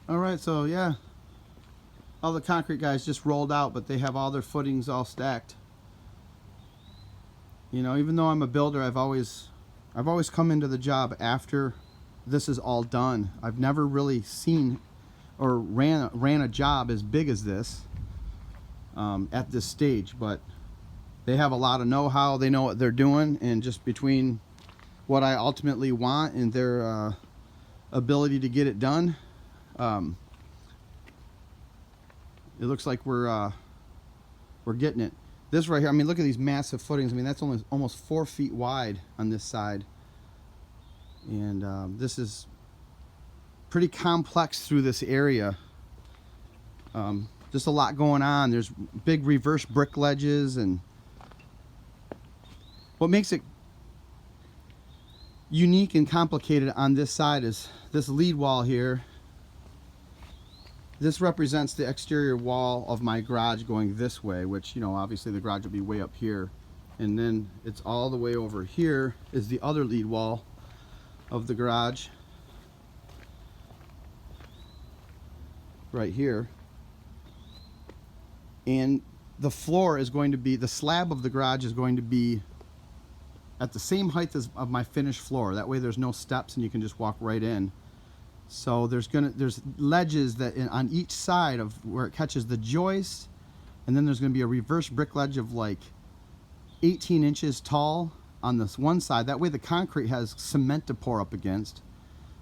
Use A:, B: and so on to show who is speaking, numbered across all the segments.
A: All right, so yeah, all the concrete guys just rolled out, but they have all their footings all stacked. You know, even though I'm a builder, I've always come into the job after this is all done. I've never really seen or ran a job as big as this at this stage, but they have a lot of know-how. They know what they're doing, and just between what I ultimately want and their ability to get it done, it looks like we're getting it. This right here, I mean, look at these massive footings. I mean, that's almost 4 feet wide on this side, and this is pretty complex through this area. Just a lot going on. There's big reverse brick ledges, and what makes it unique and complicated on this side is this lead wall here. This represents the exterior wall of my garage going this way, which, you know, obviously the garage will be way up here. And then it's all the way over here is the other lead wall of the garage. Right here. And the floor is going to be, the slab of the garage is going to be at the same height as of my finished floor. That way there's no steps and you can just walk right in. So there's ledges that on each side of where it catches the joist, and then there's going to be a reverse brick ledge of like 18 inches tall on this one side. That way the concrete has cement to pour up against.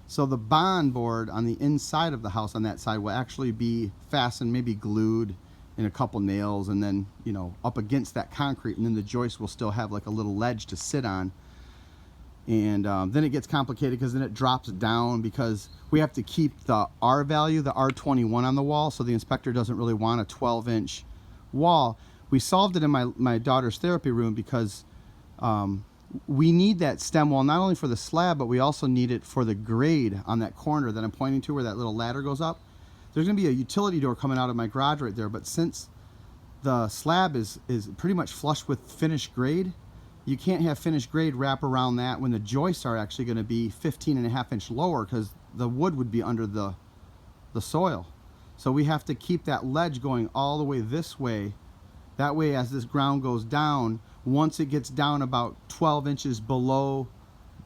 A: So the bond board on the inside of the house on that side will actually be fastened, maybe glued in a couple nails, and then, you know, up against that concrete, and then the joist will still have like a little ledge to sit on. And then it gets complicated because then it drops down, because we have to keep the R value, the R21 on the wall, so the inspector doesn't really want a 12-inch wall. We solved it in my daughter's therapy room because we need that stem wall not only for the slab, but we also need it for the grade on that corner that I'm pointing to where that little ladder goes up. There's going to be a utility door coming out of my garage right there, but since the slab is pretty much flush with finished grade, you can't have finished grade wrap around that when the joists are actually going to be 15.5 inch lower, because the wood would be under the soil. So we have to keep that ledge going all the way this way. That way, as this ground goes down, once it gets down about 12 inches below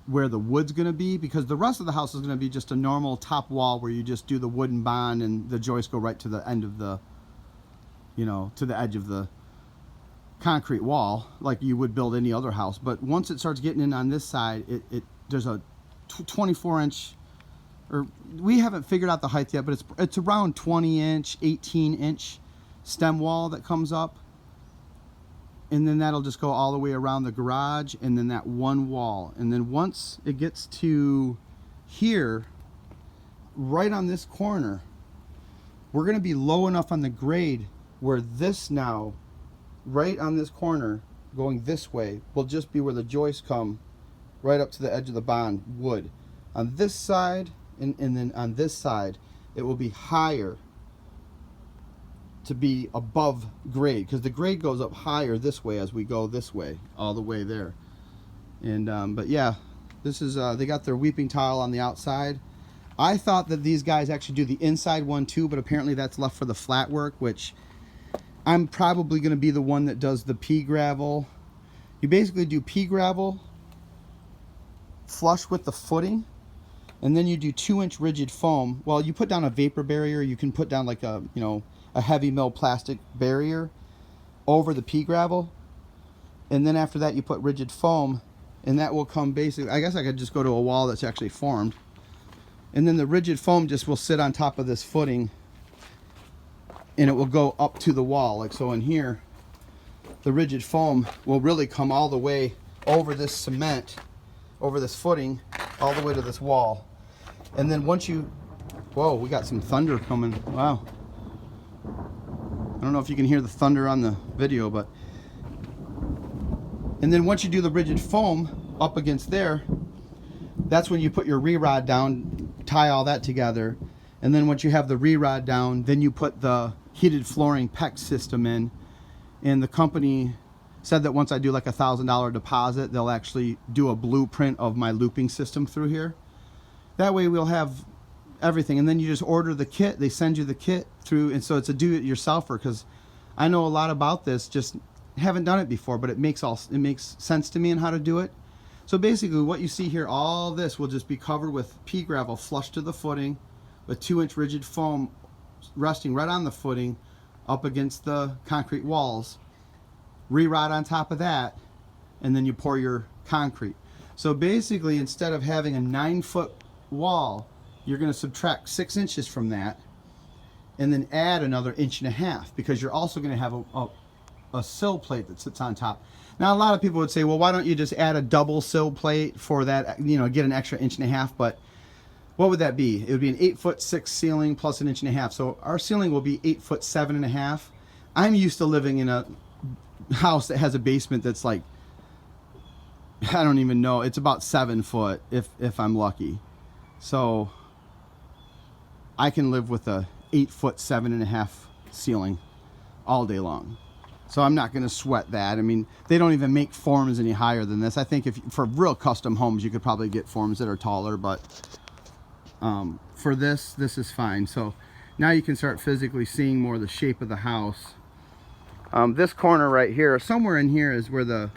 A: where the wood's going to be, because the rest of the house is going to be just a normal top wall where you just do the wooden bond and the joists go right to the end of the, you know, to the edge of the concrete wall like you would build any other house. But once it starts getting in on this side, there's a 24-inch, or we haven't figured out the height yet, but it's around 20-inch, 18-inch stem wall that comes up, and then that'll just go all the way around the garage, and then that one wall. And then once it gets to here, right on this corner, we're going to be low enough on the grade where this now, right on this corner going this way, will just be where the joists come right up to the edge of the bond wood. On this side and then on this side, it will be higher to be above grade, because the grade goes up higher this way as we go this way all the way there. And but yeah, this is they got their weeping tile on the outside. I thought that these guys actually do the inside one too, but apparently that's left for the flat work, which I'm probably going to be the one that does the pea gravel. You basically do pea gravel flush with the footing, and then you do 2-inch rigid foam. Well, you put down a vapor barrier. You can put down like a, you know, a heavy mill plastic barrier over the pea gravel, and then after that you put rigid foam, and that will come basically, I guess I could just go to a wall that's actually formed, and then the rigid foam just will sit on top of this footing, and it will go up to the wall. Like so in here, the rigid foam will really come all the way over this cement, over this footing, all the way to this wall. And then once you, whoa, we got some thunder coming. Wow. I don't know if you can hear the thunder on the video, but, and then once you do the rigid foam up against there, that's when you put your re-rod down, tie all that together. And then once you have the re-rod down, then you put the heated flooring PEX system in. And the company said that once I do like $1,000 deposit, they'll actually do a blueprint of my looping system through here. That way we'll have everything, and then you just order the kit. They send you the kit through, and so it's a do-it-yourselfer, because I know a lot about this, just haven't done it before, but it makes sense to me and how to do it. So basically what you see here, all this will just be covered with pea gravel flush to the footing with 2-inch rigid foam resting right on the footing up against the concrete walls, re-rod on top of that, and then you pour your concrete. So basically, instead of having a 9-foot wall, you're going to subtract 6 inches from that and then add another 1.5 inches, because you're also going to have a sill plate that sits on top. Now, a lot of people would say, well, why don't you just add a double sill plate for that, you know, get an extra 1.5 inches, but what would that be? It would be an 8'6" ceiling plus 1.5 inches. So our ceiling will be 8'7.5". I'm used to living in a house that has a basement that's like, I don't even know, it's about 7 foot if I'm lucky. So I can live with a 8'7.5" ceiling all day long. So I'm not going to sweat that. I mean, they don't even make forms any higher than this. I think if for real custom homes, you could probably get forms that are taller, but for this is fine. So now you can start physically seeing more of the shape of the house. This corner right here, somewhere in here, is where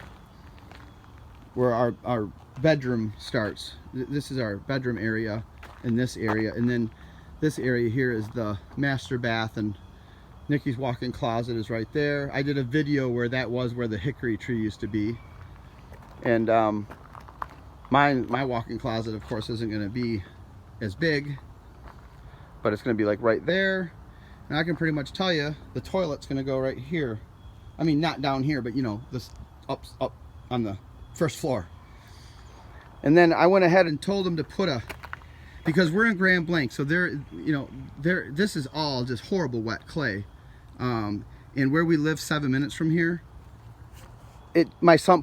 A: our bedroom starts. This is our bedroom area in this area, and then this area here is the master bath, and Nikki's walk-in closet is right there. I did a video where that was where the hickory tree used to be, and my walk-in closet, of course, isn't going to be as big, but it's going to be like right there, and I can pretty much tell you the toilet's going to go right here. I mean, not down here, but you know, this up on the first floor. And then I went ahead and told them to put because we're in Grand Blanc, so this is all just horrible wet clay. And where we live 7 minutes from here, my sump pump